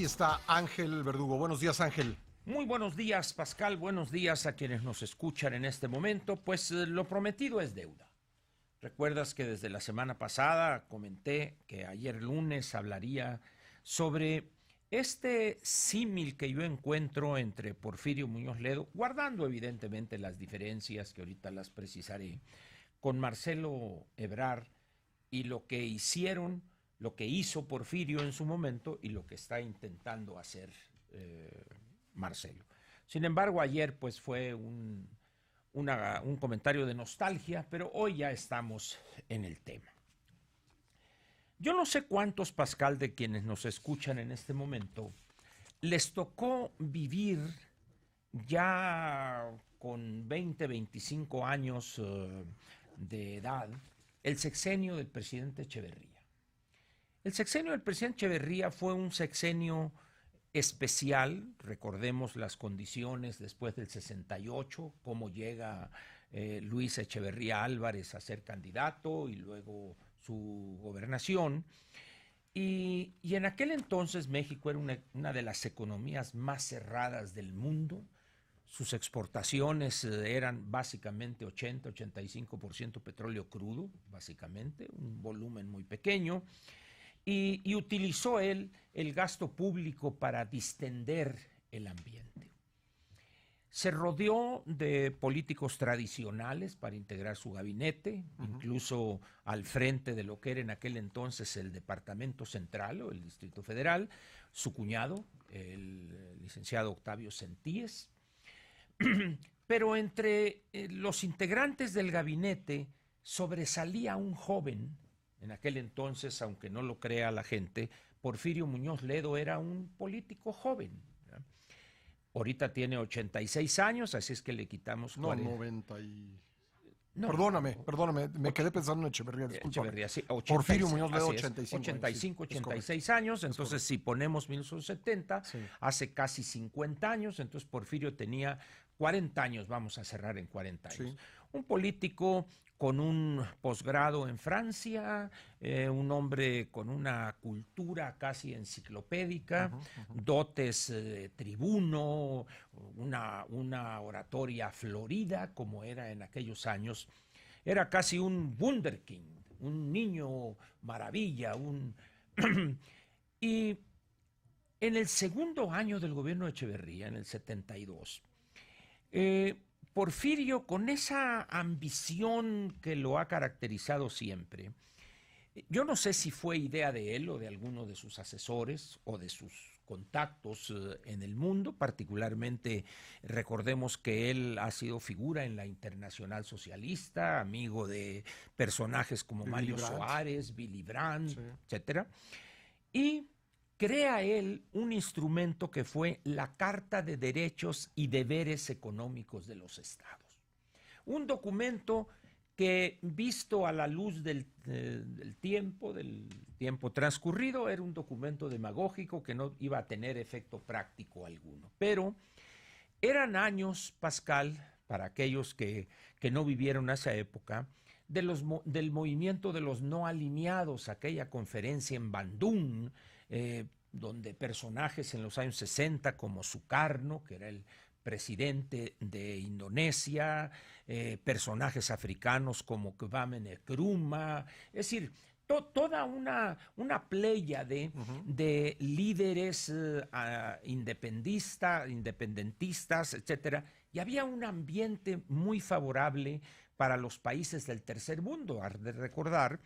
está Ángel Verdugo. Buenos días, Ángel. Muy buenos días, Pascal. Buenos días a quienes nos escuchan en este momento. Pues lo prometido es deuda. Recuerdas que desde la semana pasada comenté que ayer lunes hablaría sobre este símil que yo encuentro entre Porfirio Muñoz Ledo, guardando evidentemente las diferencias que ahorita las precisaré, con Marcelo Ebrard y lo que hicieron, lo que hizo Porfirio en su momento y lo que está intentando hacer Marcelo. Sin embargo, ayer pues fue un comentario de nostalgia, pero hoy ya estamos en el tema. Yo no sé cuántos, Pascal, de quienes nos escuchan en este momento, les tocó vivir ya con 20, 25 años de edad el sexenio del presidente Echeverría. El sexenio del presidente Echeverría fue un sexenio especial. Recordemos las condiciones después del 68, cómo llega Luis Echeverría Álvarez a ser candidato y luego su gobernación. Y en aquel entonces México era una de las economías más cerradas del mundo. Sus exportaciones eran básicamente 80-85% petróleo crudo, básicamente, un volumen muy pequeño. Y utilizó él el gasto público para distender el ambiente. Se rodeó de políticos tradicionales para integrar su gabinete, incluso al frente de lo que era en aquel entonces el Departamento Central o el Distrito Federal, su cuñado, el licenciado Octavio Centíes. Pero entre los integrantes del gabinete sobresalía un joven. En aquel entonces, aunque no lo crea la gente, Porfirio Muñoz Ledo era un político joven. ¿Verdad? Ahorita tiene 86 años, así es que le quitamos 40. 90 y... No, Perdóname, me quedé pensando en Echeverría, discúlpame. Echeverría, sí, Porfirio Muñoz Ledo, 85, 86 años, entonces si ponemos 1970, sí, hace casi 50 años, entonces Porfirio tenía 40 años, vamos a cerrar en 40 años. Sí. Un político con un posgrado en Francia, un hombre con una cultura casi enciclopédica, dotes tribuno, una oratoria florida como era en aquellos años. Era casi un wunderkind, un niño maravilla, y en el segundo año del gobierno de Echeverría, en el 72, Porfirio, con esa ambición que lo ha caracterizado siempre, yo no sé si fue idea de él o de alguno de sus asesores o de sus contactos en el mundo, particularmente recordemos que él ha sido figura en la Internacional Socialista, amigo de personajes como Mario Soares, Willy Brandt, sí, etcétera, y crea él un instrumento que fue la Carta de Derechos y Deberes Económicos de los Estados. Un documento que, visto a la luz del tiempo transcurrido, era un documento demagógico que no iba a tener efecto práctico alguno. Pero eran años, Pascal, para aquellos que no vivieron esa época, del movimiento de los no alineados, aquella conferencia en Bandung, donde personajes en los años 60 como Sukarno, que era el presidente de Indonesia, personajes africanos como Kwame Nkrumah, es decir, toda una playa de líderes independentistas, etcétera, y había un ambiente muy favorable para los países del tercer mundo. Has de recordar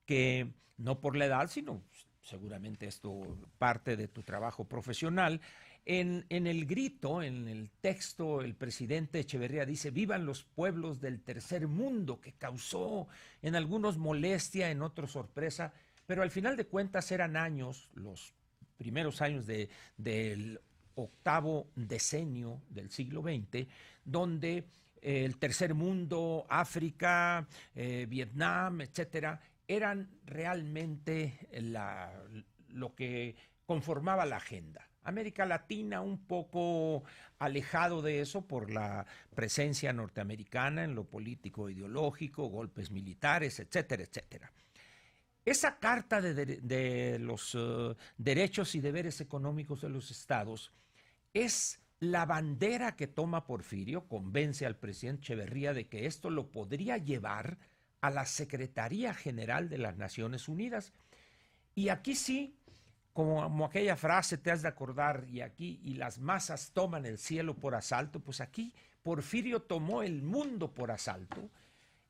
que no por la edad, sino seguramente esto parte de tu trabajo profesional, en el grito, en el texto, el presidente Echeverría dice: vivan los pueblos del tercer mundo, que causó en algunos molestia, en otros sorpresa, pero al final de cuentas eran años, los primeros años del octavo decenio del siglo XX, donde el tercer mundo, África, Vietnam, etcétera, eran realmente lo que conformaba la agenda. América Latina un poco alejado de eso por la presencia norteamericana en lo político ideológico, golpes militares, etcétera, etcétera. Esa carta de los derechos y deberes económicos de los estados es la bandera que toma Porfirio, convence al presidente Echeverría de que esto lo podría llevar a la Secretaría General de las Naciones Unidas. Y aquí sí, como aquella frase te has de acordar, y las masas toman el cielo por asalto, pues aquí Porfirio tomó el mundo por asalto,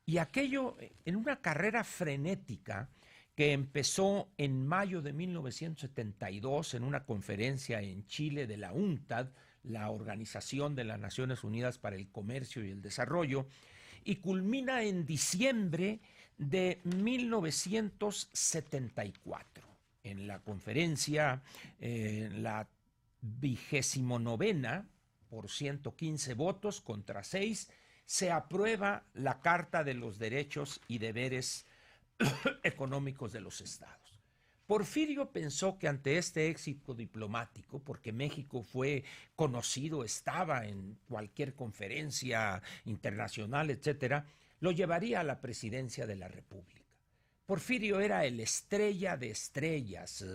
y aquello en una carrera frenética que empezó en mayo de 1972 en una conferencia en Chile de la UNCTAD, la Organización de las Naciones Unidas para el Comercio y el Desarrollo, y culmina en diciembre de 1974. En la conferencia, la 29ª, por 115 votos contra 6, se aprueba la Carta de los Derechos y Deberes Económicos de los Estados. Porfirio pensó que ante este éxito diplomático, porque México fue conocido, estaba en cualquier conferencia internacional, etcétera, lo llevaría a la presidencia de la República. Porfirio era el estrella de estrellas,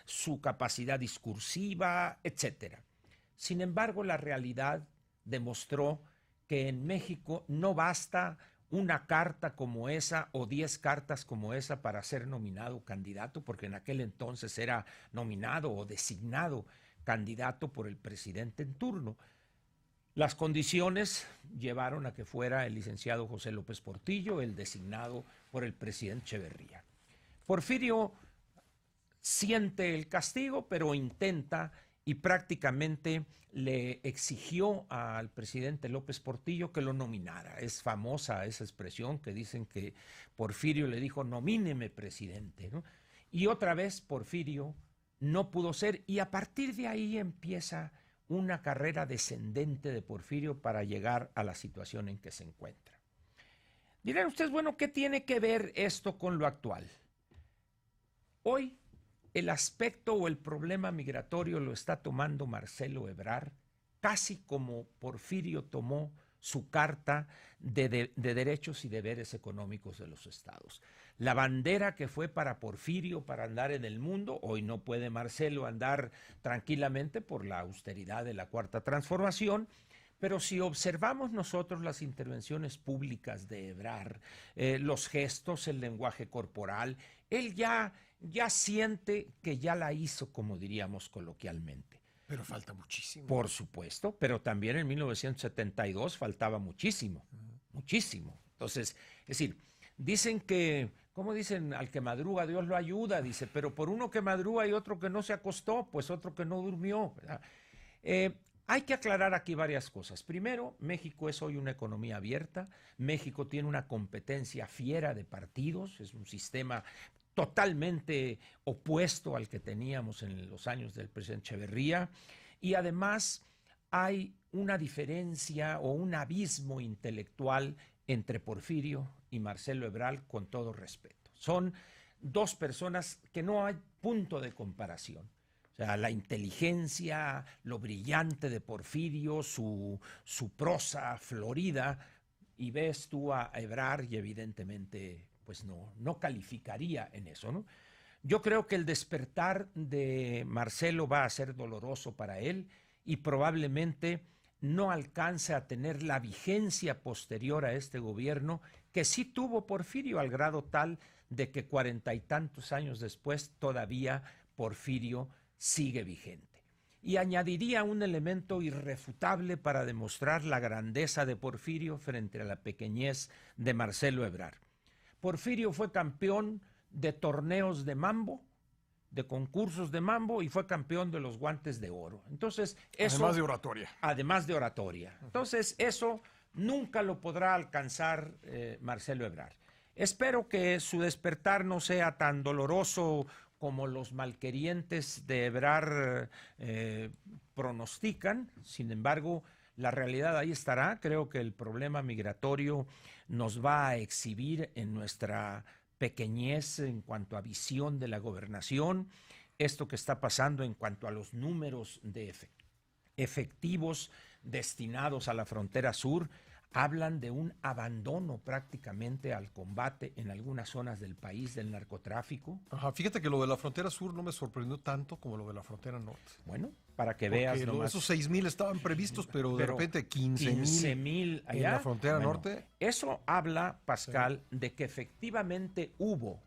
su capacidad discursiva, etcétera. Sin embargo, la realidad demostró que en México no basta una carta como esa o 10 cartas como esa para ser nominado candidato, porque en aquel entonces era nominado o designado candidato por el presidente en turno. Las condiciones llevaron a que fuera el licenciado José López Portillo el designado por el presidente Echeverría. Porfirio siente el castigo, pero intenta y prácticamente le exigió al presidente López Portillo que lo nominara. Es famosa esa expresión que dicen que Porfirio le dijo, nomíneme presidente, ¿no? Y otra vez Porfirio no pudo ser, y a partir de ahí empieza una carrera descendente de Porfirio para llegar a la situación en que se encuentra. Dirán ustedes, bueno, ¿qué tiene que ver esto con lo actual? Hoy el aspecto o el problema migratorio lo está tomando Marcelo Ebrard, casi como Porfirio tomó su Carta de Derechos y Deberes Económicos de los Estados. La bandera que fue para Porfirio para andar en el mundo, hoy no puede Marcelo andar tranquilamente por la austeridad de la Cuarta Transformación, pero si observamos nosotros las intervenciones públicas de Ebrard, los gestos, el lenguaje corporal, él ya siente que ya la hizo, como diríamos coloquialmente. Pero falta muchísimo. Por supuesto, pero también en 1972 faltaba muchísimo, muchísimo. Entonces, es decir, dicen que, ¿cómo dicen? Al que madruga Dios lo ayuda, dice, pero por uno que madruga y otro que no se acostó, pues otro que no durmió, ¿verdad? Hay que aclarar aquí varias cosas. Primero, México es hoy una economía abierta. México tiene una competencia fiera de partidos. Es un sistema totalmente opuesto al que teníamos en los años del presidente Echeverría. Y además hay una diferencia o un abismo intelectual entre Porfirio y Marcelo Ebrard, con todo respeto. Son dos personas que no hay punto de comparación. O sea, la inteligencia, lo brillante de Porfirio, su prosa florida, y ves tú a Ebrard y evidentemente pues no calificaría en eso, ¿no? Yo creo que el despertar de Marcelo va a ser doloroso para él y probablemente no alcance a tener la vigencia posterior a este gobierno que sí tuvo Porfirio, al grado tal de que 40 y tantos años después todavía Porfirio sigue vigente. Y añadiría un elemento irrefutable para demostrar la grandeza de Porfirio frente a la pequeñez de Marcelo Ebrard. Porfirio fue campeón de torneos de mambo, de concursos de mambo, y fue campeón de los guantes de oro. Entonces, eso, además de oratoria. Además de oratoria. Entonces, eso nunca lo podrá alcanzar Marcelo Ebrard. Espero que su despertar no sea tan doloroso como los malquerientes de Ebrard pronostican. Sin embargo, la realidad ahí estará. Creo que el problema migratorio nos va a exhibir en nuestra pequeñez en cuanto a visión de la gobernación. Esto que está pasando en cuanto a los números de efectivos destinados a la frontera sur hablan de un abandono prácticamente al combate en algunas zonas del país del narcotráfico. Ajá, fíjate que lo de la frontera sur no me sorprendió tanto como lo de la frontera norte. Bueno, para que veas Porque nomás. esos 6,000 estaban previstos, pero de repente 15,000 15,000 allá. en la frontera norte. Eso habla, Pascal, de que efectivamente hubo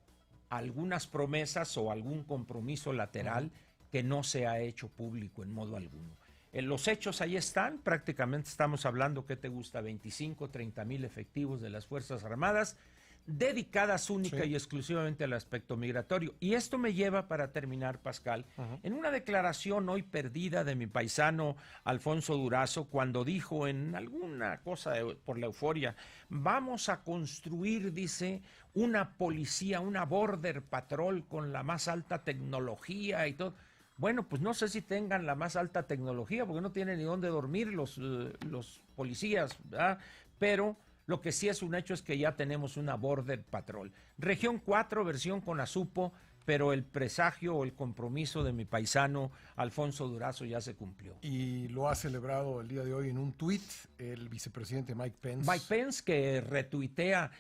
algunas promesas o algún compromiso lateral que no se ha hecho público en modo alguno. Los hechos ahí están, prácticamente estamos hablando, ¿qué te gusta? 25, 30,000 efectivos de las Fuerzas Armadas, dedicadas única y exclusivamente al aspecto migratorio. Y esto me lleva, para terminar, Pascal, en una declaración hoy perdida de mi paisano Alfonso Durazo, cuando dijo en alguna cosa por la euforia, vamos a construir, dice, una policía, una border patrol con la más alta tecnología y todo. Bueno, pues no sé si tengan la más alta tecnología, porque no tienen ni dónde dormir los policías, ¿verdad? Pero lo que sí es un hecho es que ya tenemos una Border Patrol. Región 4, versión CONASUPO, pero el presagio o el compromiso de mi paisano Alfonso Durazo ya se cumplió. Y lo ha celebrado el día de hoy en un tuit el vicepresidente Mike Pence. Mike Pence, que retuitea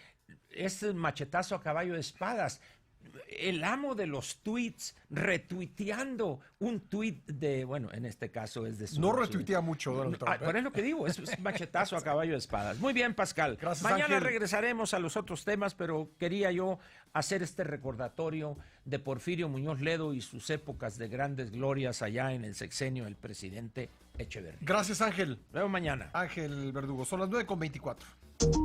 este machetazo a caballo de espadas. El amo de los tweets, retuiteando un tweet de, bueno, en este caso es de su... No retuitea mucho, Donald Trump. Pero es lo que digo, es machetazo a caballo de espadas. Muy bien, Pascal. Gracias, Mañana Ángel. regresaremos a los otros temas, pero quería yo hacer este recordatorio de Porfirio Muñoz Ledo y sus épocas de grandes glorias allá en el sexenio del presidente Echeverría. Gracias, Ángel. Nos vemos mañana. Ángel Verdugo, son las 9:24.